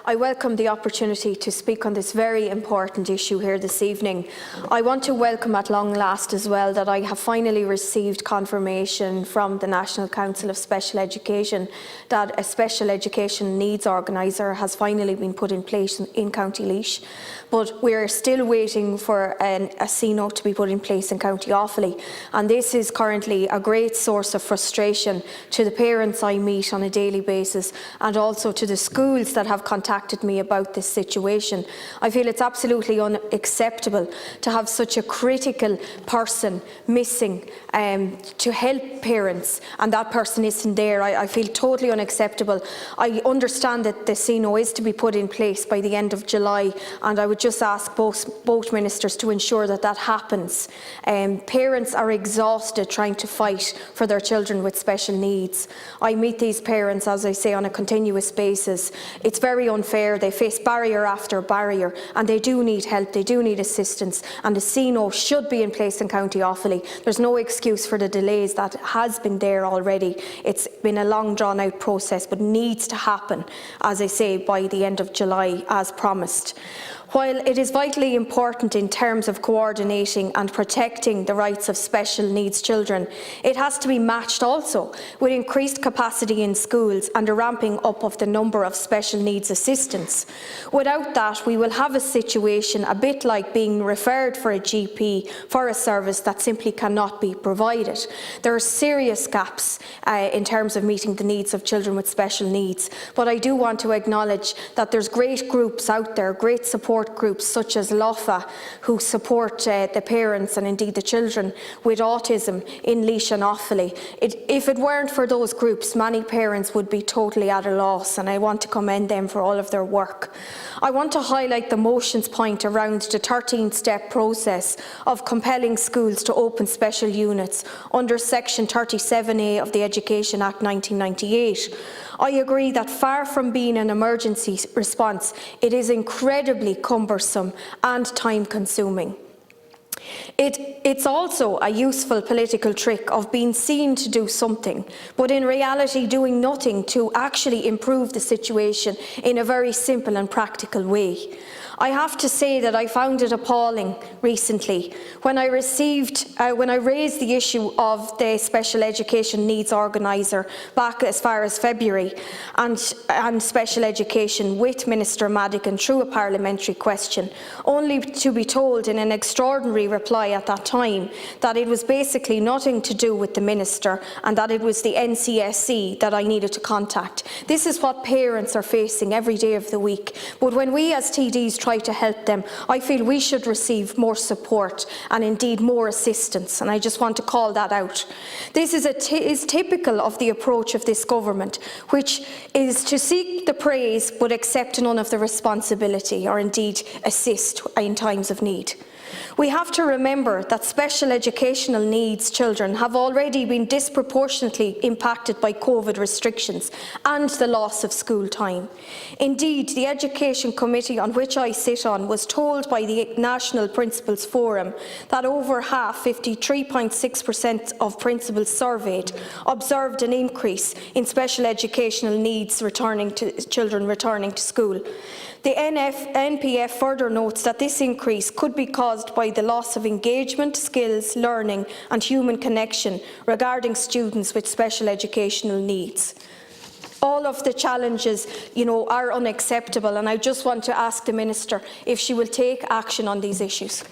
I welcome the opportunity to speak on this very important issue here this evening. I want to welcome at long last as well that I have finally received confirmation from the National Council of Special Education that a special education needs organiser has finally been put in place in County Laois. But we are still waiting for a CNO to be put in place in County Offaly, and this is currently a great source of frustration to the parents I meet on a daily basis and also to the schools that have contacted me about this situation. I feel it's absolutely unacceptable to have such a critical person missing to help parents, and that person isn't there. I feel totally unacceptable. I understand that the CNO is to be put in place by the end of July, and I would just ask both ministers to ensure that that happens. Parents are exhausted trying to fight for their children with special needs. I meet these parents, as I say, on a continuous basis. It's very unfair. They face barrier after barrier, and they do need help, they do need assistance, and the CNO should be in place in County Offaly. There's no excuse for the delays that has been there already. It's been a long drawn out process, but needs to happen, as I say, by the end of July as promised. While it is vitally important in terms of coordinating and protecting the rights of special needs children, it has to be matched also with increased capacity in schools and a ramping up of the number of special needs assistants. Without that, we will have a situation a bit like being referred for a GP for a service that simply cannot be provided. There are serious gaps in terms of meeting the needs of children with special needs, but I do want to acknowledge that there's great groups out there, great support groups such as LOFA, who support the parents and indeed the children with autism in Laois and Offaly. If it weren't for those groups, many parents would be totally at a loss, and I want to commend them for all of their work. I want to highlight the motion's point around the 13-step process of compelling schools to open special units under Section 37A of the Education Act 1998. I agree that far from being an emergency response, it is incredibly cumbersome and time-consuming. It's also a useful political trick of being seen to do something, but in reality doing nothing to actually improve the situation in a very simple and practical way. I have to say that I found it appalling recently when I raised the issue of the special education needs organiser back as far as February and special education with Minister Madigan through a parliamentary question, only to be told in an extraordinary reply at that time that it was basically nothing to do with the minister and that it was the NCSC that I needed to contact. This is what parents are facing every day of the week, but when we as TDs try to help them, I feel we should receive more support and indeed more assistance, and I just want to call that out. This is typical of the approach of this government, which is to seek the praise but accept none of the responsibility or indeed assist in times of need. We have to remember that special educational needs children have already been disproportionately impacted by COVID restrictions and the loss of school time. Indeed, the Education Committee on which I sit on was told by the National Principals Forum that over half, 53.6% of principals surveyed, observed an increase in special educational needs children returning to school. The NPF further notes that this increase could be caused by the loss of engagement, skills, learning and human connection regarding students with special educational needs. All of the challenges, are unacceptable, and I just want to ask the Minister if she will take action on these issues.